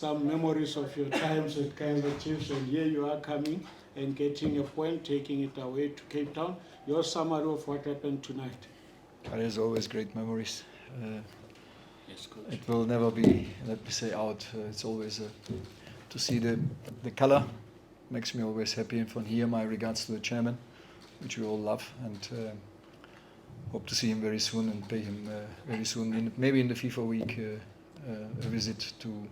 some memories of your times with Kazier Chiefs, and here you are coming and getting a point, taking it away to Cape Town. Your summary of what happened tonight. There's always great memories. Yes, coach. It will never be, let me say, out. It's always to see the color makes me always happy. And from here, my regards to the chairman, which we all love, and hope to see him very soon and pay him very soon. Maybe in the FIFA week, a visit to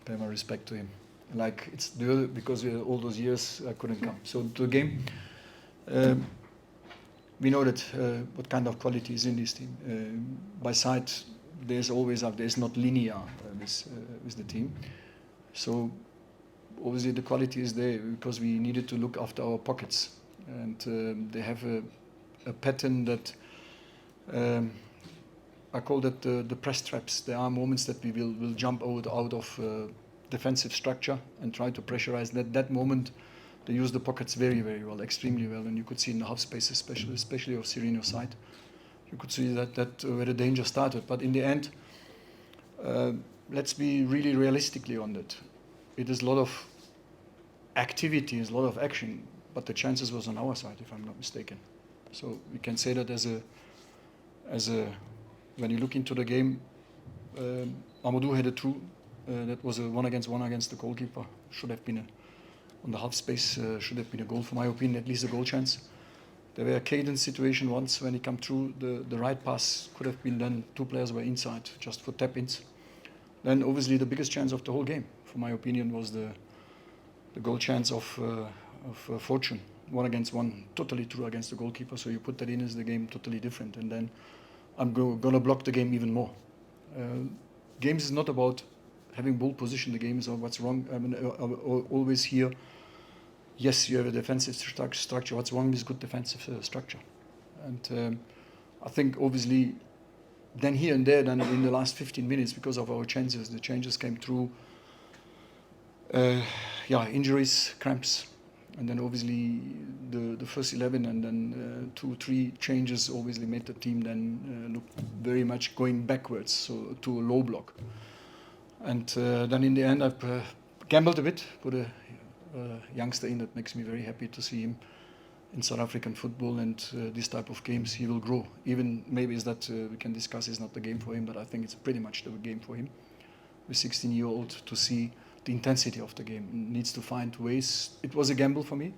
pay my respect to him. Like it's because all those years I couldn't come. So to the game, we know that what kind of quality is in this team. By side, there's always there's not linear with the team. So obviously the quality is there because we needed to look after our pockets, and they have a pattern that I call that the press traps. There are moments that we will jump out of defensive structure and try to pressurize. That moment they use the pockets very, very well, extremely well, and you could see in the half space, especially of Sirino's side, you could see that where the danger started. But in the end, let's be really realistically on that. It is a lot of activity, it's a lot of action, but the chances was on our side, if I'm not mistaken. So we can say that as a when you look into the game, Amadou had a true. That was a 1-against-1 against the goalkeeper. Should have been on the half space. Should have been a goal, for my opinion, at least a goal chance. There were a cadence situation once when he come through the right pass could have been done. Two players were inside just for tap-ins. Then obviously the biggest chance of the whole game, for my opinion, was the goal chance of Fortune. 1-against-1, totally true against the goalkeeper. So you put that in as the game totally different, and then I'm gonna block the game even more. Games is not about having ball position. The game is about what's wrong. I mean, always here. Yes, you have a defensive structure. What's wrong with good defensive structure? And I think obviously, then here and there, then in the last 15 minutes, because of our chances, the changes came through. Injuries, cramps. And then obviously the first 11 and then 2-3 changes obviously made the team then look very much going backwards, so to a low block. And then in the end I've gambled a bit, put a youngster in that makes me very happy to see him in South African football, and this type of games he will grow. Even maybe is that we can discuss is not the game for him, but I think it's pretty much the game for him. With 16-year-old to see the intensity of the game, needs to find ways. It was a gamble for me,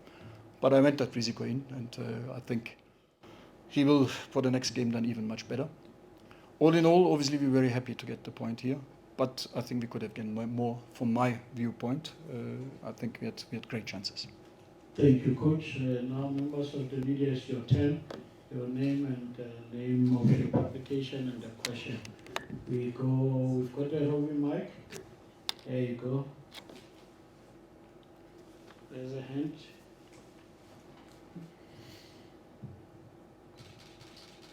but I went that risiko in, and I think he will, for the next game, done even much better. All in all, obviously, we're very happy to get the point here, but I think we could have gotten more from my viewpoint. I think we had great chances. Thank you, Coach. Now, members of the media, it's your turn. Your name and name of the publication and the question. We've got a roving mic. There you go. There's a hand.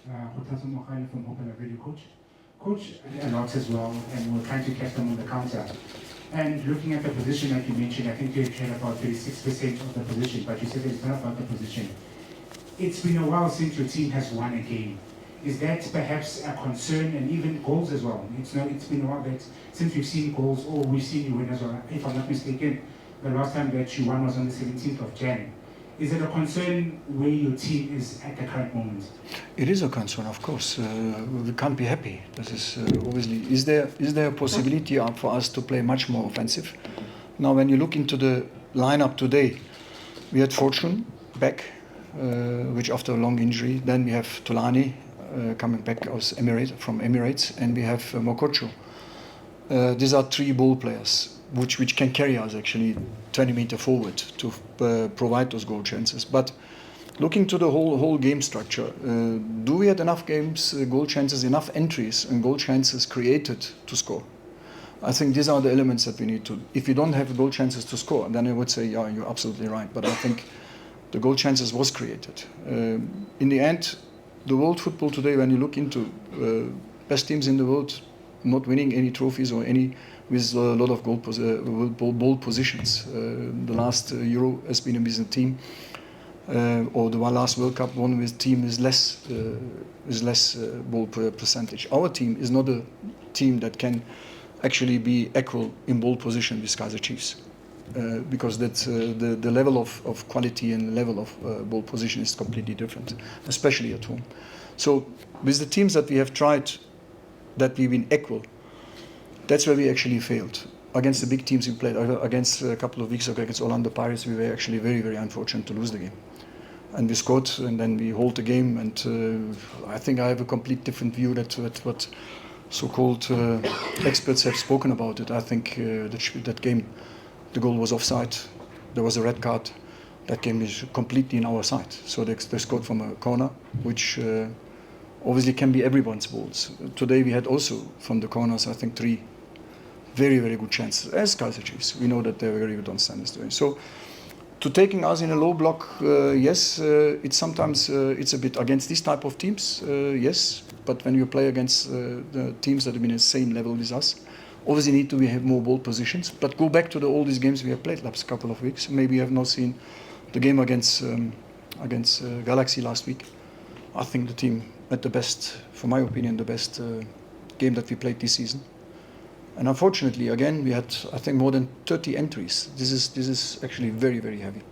From Open Radio Coach. Coach, a lot as well, and we're trying to catch them on the counter. And looking at the position that you mentioned, I think you had about 36% of the position, but you said it's not about the position. It's been a while since your team has won a game. Is that perhaps a concern, and even goals as well? It's been a while that since we've seen goals, or we've seen you win as well. If I'm not mistaken, the last time that you won was on the 17th of January. Is it a concern where your team is at the current moment? It is a concern, of course. We can't be happy. This is obviously. Is there a possibility for us to play much more offensive? Now, when you look into the lineup today, we had Fortune back, which after a long injury. Then we have Tulani coming back from Emirates, and we have Mokocho. These are three ball players, which can carry us actually 20 meters forward to provide those goal chances. But looking to the whole game structure, do we have enough goal chances, enough entries and goal chances created to score? I think these are the elements that we need to. If you don't have goal chances to score, then I would say, yeah, you're absolutely right. But I think the goal chances was created. In the end, the world football today, when you look into best teams in the world, not winning any trophies or any with a lot of ball positions. The last Euro has been with a team, or the last World Cup won with team with less ball percentage. Our team is not a team that can actually be equal in ball position with Kazier Chiefs. Because that's, the level of quality and level of ball position is completely different, especially at home. So with the teams that we have tried, that we've been equal, that's where we actually failed. Against the big teams we played, against a couple of weeks ago against Orlando Pirates, we were actually very, very unfortunate to lose the game. And we scored, and then we hold the game, and I think I have a complete different view that what so-called experts have spoken about it. I think that game, the goal was offside, there was a red card, that game is completely in our side. So they scored from a corner, which obviously can be everyone's balls. Today we had also from the corners, I think 3 very, very good chances, as Kazier Chiefs. We know that they're very good on standards doing. So to taking us in a low block, yes, it's sometimes it's a bit against this type of teams, yes. But when you play against the teams that have been at the same level as us, obviously need to have more ball positions. But go back to all these games we have played last couple of weeks. Maybe you have not seen the game against Galaxy last week. I think the team at the best, for my opinion, the best game that we played this season. And unfortunately, again, we had, I think, more than 30 entries. This is actually very, very heavy,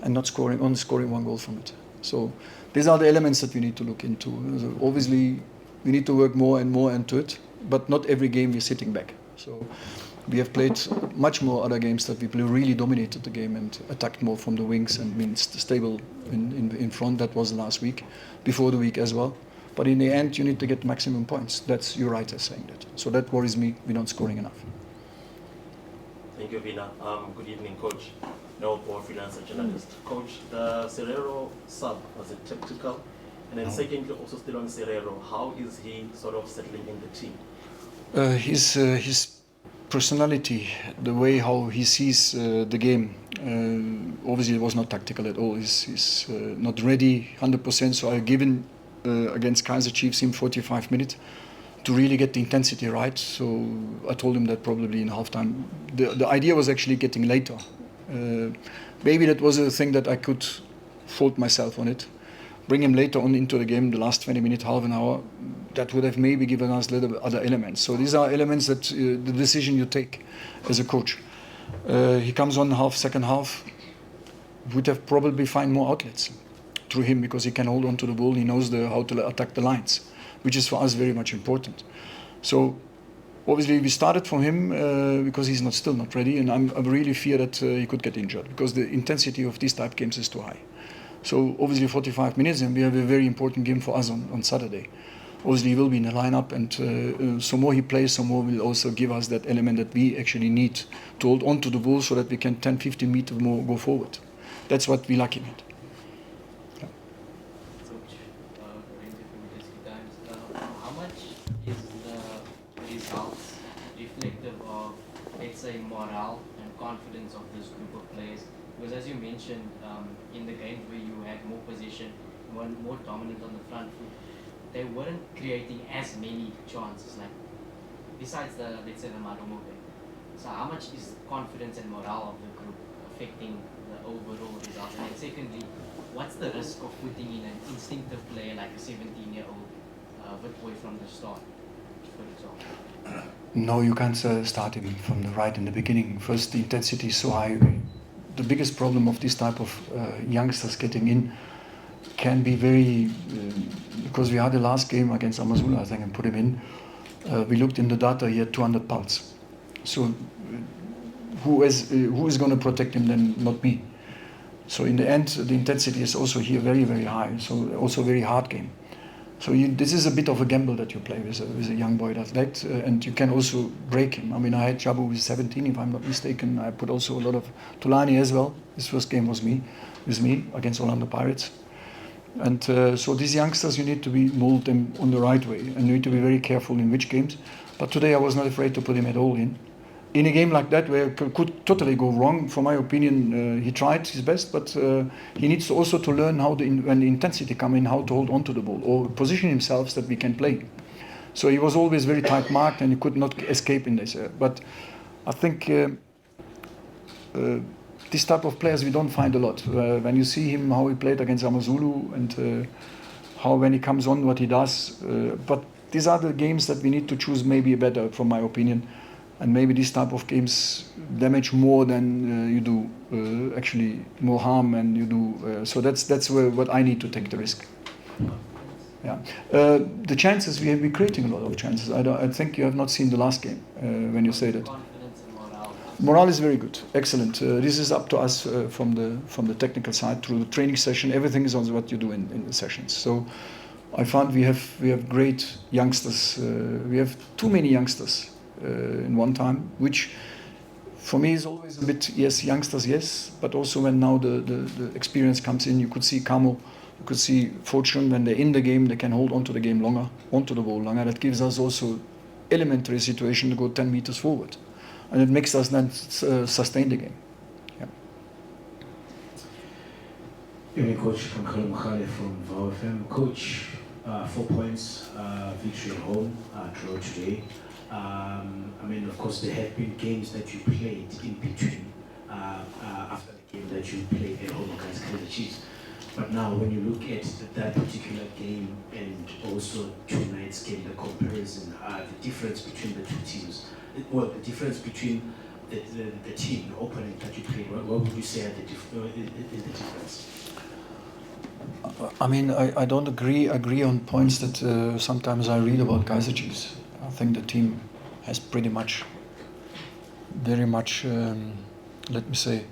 and only scoring 1 goal from it. So these are the elements that we need to look into. So obviously, we need to work more and more into it, but not every game we're sitting back. So we have played much more other games that we really dominated the game and attacked more from the wings and been stable in front. That was last week, before the week as well. But in the end, you need to get maximum points. That's you're right as saying that. So that worries me. We're not scoring enough. Thank you, Vina. Good evening, Coach. No, Paul, freelancer journalist. Coach, the Serrero sub, was it tactical? And then secondly, also still on Serrero, how is he sort of settling in the team? His personality, the way how he sees the game, obviously it was not tactical at all. He's not ready 100%. So I've given against Kazier Chiefs in 45 minutes to really get the intensity right. So I told him that probably in halftime. The idea was actually getting later. Maybe that was a thing that I could fault myself on it. Bring him later on into the game, the last 20 minutes, half an hour. That would have maybe given us a little other elements. So these are elements that the decision you take as a coach. He comes on second half, would have probably find more outlets through him because he can hold on to the ball. He knows how to attack the lines, which is for us very much important. So obviously we started from him because he's still not ready, and I really fear that he could get injured because the intensity of these type games is too high. So obviously 45 minutes, and we have a very important game for us on Saturday. Obviously he will be in the lineup, and so more he plays, so more will also give us that element that we actually need to hold on to the ball so that we can 10-15 meters more go forward. That's what we lack in it. How much is the results reflective of, let's say, morale and confidence of this group of players? Because as you mentioned, in the games where you had more possession, you were more dominant on the front foot, they weren't creating as many chances, like besides the, let's say, the Madomo game. So how much is confidence and morale of the group affecting the overall results? And then secondly, what's the risk of putting in an instinctive player like a 17-year-old Witbooi from the start, for example? No, you can't start him from the right in the beginning. First, the intensity is so high. The biggest problem of this type of youngsters getting in can be very, because we had the last game against Amazulu, I think, and put him in. We looked in the data, he had 200 pulse. So who is going to protect him then? Not me. So in the end, the intensity is also here very, very high. So also a very hard game. So this is a bit of a gamble that you play with a young boy like that, and you can also break him. I mean, I had Jabu with 17, if I'm not mistaken. I put also a lot of Tulani as well. His first game was with me against Orlando Pirates. And so these youngsters, you need to mold them on the right way, and you need to be very careful in which games. But today I was not afraid to put him at all in. In a game like that where it could totally go wrong, for my opinion, he tried his best, but he needs to also to learn how when the intensity comes in, how to hold on to the ball or position himself so that we can play. So he was always very tight marked and he could not escape in this. But I think this type of players we don't find a lot. When you see him, how he played against Amazulu and how when he comes on, what he does. But these are the games that we need to choose maybe better, from my opinion. And maybe these type of games damage more than you do actually more harm, and you do. So that's what I need to take the risk. Yeah, the chances we're creating a lot of chances. I think you have not seen the last game when you say that. Confidence and morale. Morale is very good, excellent. This is up to us from the technical side through the training session. Everything is on what you do in the sessions. So I found we have great youngsters. We have too many youngsters in one time, which for me is always a bit, yes, youngsters, yes, but also when now the experience comes in, you could see Camo, you could see Fortune, when they're in the game, they can hold on to the game longer, onto the ball longer. That gives us also elementary situation to go 10 meters forward. And it makes us then sustain the game. Yeah. Evening, Coach. I'm Khalil Mkhale from VOW FM. Coach, 4 points, victory at home, draw today. I mean, of course, there have been games that you played in between after the game that you played at home against Kazier Chiefs. But now, when you look at that particular game and also tonight's game, the comparison, the difference between the two teams, well, the difference between the team, the opponent that you played, what would you say is the difference? I mean, I don't agree on points that sometimes I read about Kazier Chiefs. I think the team has pretty much, very much, let me say,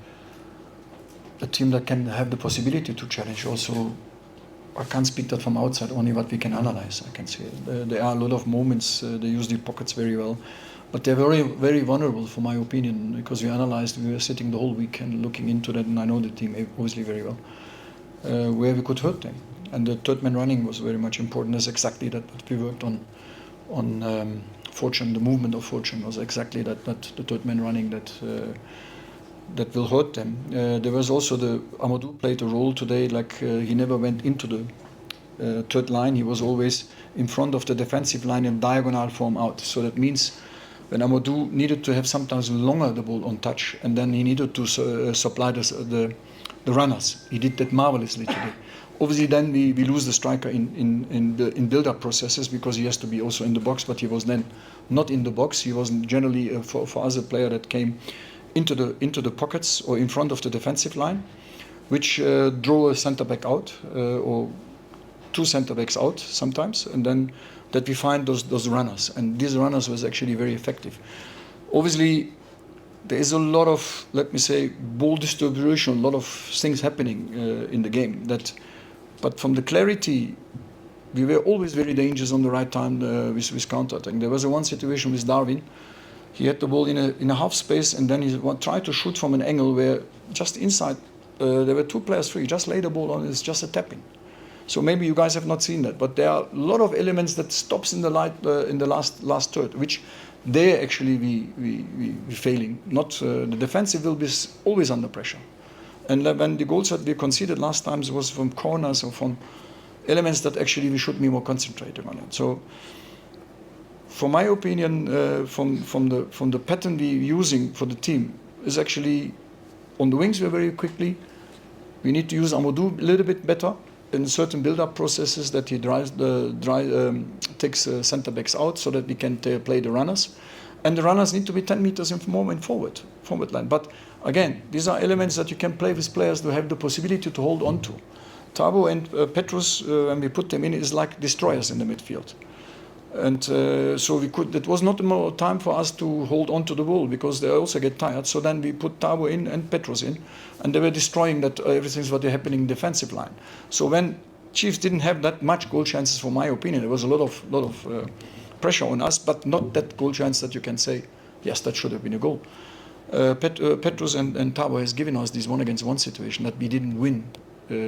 a team that can have the possibility to challenge. Also, I can't speak that from outside, only what we can analyze, I can say. There are a lot of moments, they use the pockets very well, but they're very, very vulnerable, for my opinion, because we were sitting the whole week and looking into that, and I know the team obviously very well, where we could hurt them. And the third man running was very much important. That's exactly that what we worked on Fortune. The movement of Fortune was exactly that the third man running that will hurt them. There was also Amadou played a role today, like he never went into the third line. He was always in front of the defensive line in diagonal form out. So that means when Amadou needed to have sometimes longer the ball on touch, and then he needed to supply the runners. He did that marvelously today. Obviously, then we lose the striker in build-up processes because he has to be also in the box, but he was then not in the box. He wasn't generally for us a player that came into the pockets or in front of the defensive line, which draw a centre back out or two centre backs out sometimes, and then that we find those runners, and these runners was actually very effective. Obviously, there is a lot of, let me say, ball distribution, a lot of things happening in the game. But from the clarity, we were always very dangerous on the right time with counter-attack. There was one situation with Darwin. He had the ball in a half space, and then he tried to shoot from an angle where just inside there were two players free. Just lay the ball on. It's just a tap-in. So maybe you guys have not seen that, but there are a lot of elements that stops in the last third, which there actually we failing. Not the defensive will be always under pressure, and when the goals that we conceded last times was from corners or from elements that actually we should be more concentrated on it. So, for my opinion, from the pattern we're using for the team is actually on the wings. We're very quickly. We need to use Amadou a little bit better in certain build-up processes that he takes centre backs out so that we can play the runners, and the runners need to be 10 meters more in forward line. But again, these are elements that you can play with players to have the possibility to hold on to. Thabo and Petrus, when we put them in, is like destroyers in the midfield. And so it was not more time for us to hold on to the ball because they also get tired. So then we put Thabo in and Petrus in, and they were destroying that everything's what they're happening in defensive line. So when Chiefs didn't have that much goal chances, for my opinion, there was a lot of pressure on us, but not that goal chance that you can say, yes, that should have been a goal. Petrus and Thabo has given us this 1-against-1 situation that we didn't win.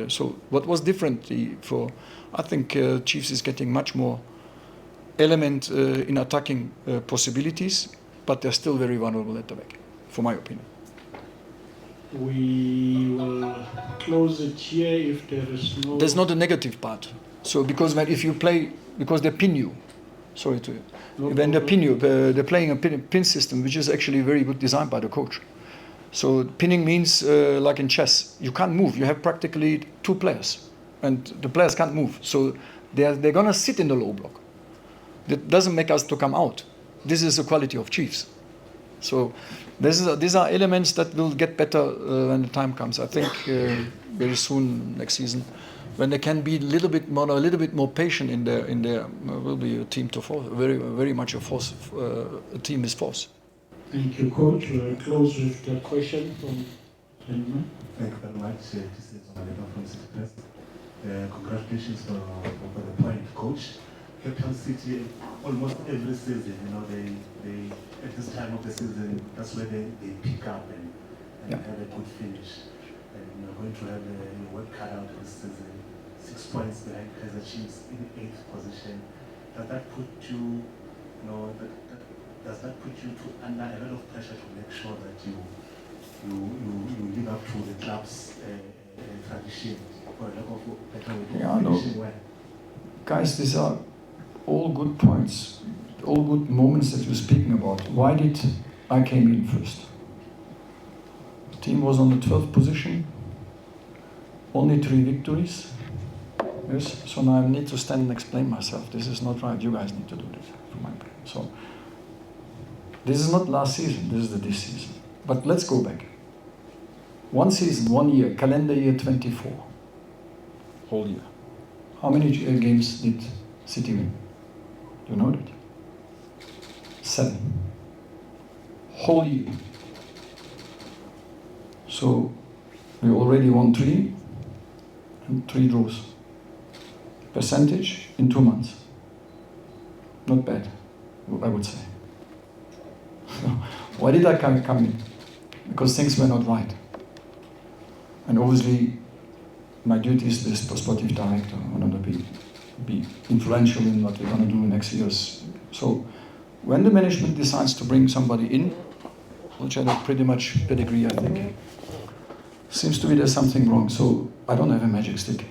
So what was different I think Chiefs is getting much more element in attacking possibilities, but they're still very vulnerable at the back, for my opinion. We will close it here if there is no... There's not a negative part. So because if you play, because they pin you, sorry to you, when they pin you, they're playing a pin system, which is actually very good designed by the coach. So pinning means, like in chess, you can't move. You have practically two players, and the players can't move. So they're going to sit in the low block. That doesn't make us to come out. This is the quality of Chiefs. So these are elements that will get better when the time comes. I think very soon next season, when they can be a little bit more patient in their will be a team to force, very much a force, a team is force. Thank you, Coach. We'll close with the question from gentleman. Thank you very much. This is Malema from City Press. Congratulations for the point, Coach. Cape Town City, almost every season, they at this time of the season, that's where they pick up and have a good finish. And you're going to have your work cut out this season. 6 points behind Kazier Chiefs in 8th position. Does that put you, does that put you under a lot of pressure to make sure that you live up to the club's tradition, for lack of a better way, tradition well? Guys, these are all good points, all good moments that you're speaking about. Why did I came in first? The team was on the 12th position, only 3 victories. Yes, so now I need to stand and explain myself. This is not right. You guys need to do this for my part. So this is not last season. This is this season. But let's go back. 1 season, 1 year, calendar year 24, whole year. How many games did City win? You know that? 7. Whole year. So we already won 3 and 3 draws. Percentage in 2 months. Not bad, I would say. Why did I come in? Because things were not right. And obviously, my duty is this for Sporting Director. I want to be influential in what we're going to do next years. So, when the management decides to bring somebody in, which had a pretty much pedigree, I think, seems to be there's something wrong. So, I don't have a magic stick.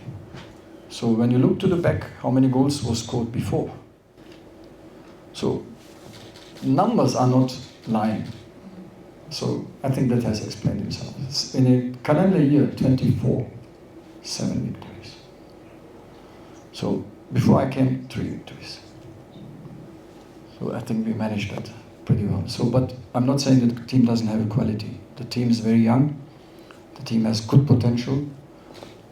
So, when you look to the back, how many goals was scored before? So, numbers are not lying. So, I think that has explained itself. In a calendar year, 24, 7 victories. So, before I came, 3 victories. So, I think we managed that pretty well. So, but I'm not saying that the team doesn't have a quality. The team is very young. The team has good potential.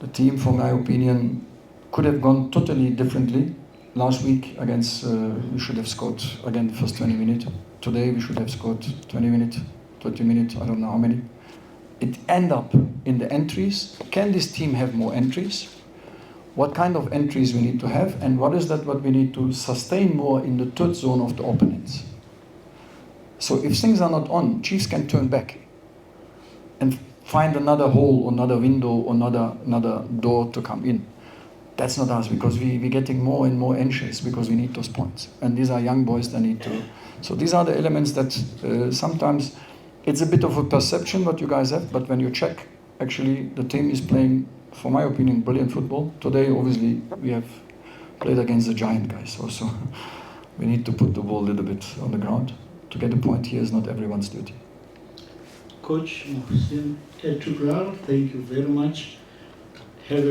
The team, for my opinion, could have gone totally differently. Last week against, we should have scored again the first 20 minutes. Today we should have scored 20 minutes, 30 minutes, I don't know how many. It end up in the entries. Can this team have more entries? What kind of entries we need to have, and what is that what we need to sustain more in the third zone of the opponents? So if things are not on, Chiefs can turn back and find another hole, another window, another door to come in. That's not us, because we're getting more and more anxious because we need those points. And these are young boys that need to. So these are the elements that sometimes it's a bit of a perception what you guys have, but when you check, actually the team is playing, for my opinion, brilliant football. Today, obviously, we have played against the giant guys also. We need to put the ball a little bit on the ground. To get a point here is not everyone's duty. Coach Muhsin Ertuğral, thank you very much. Have a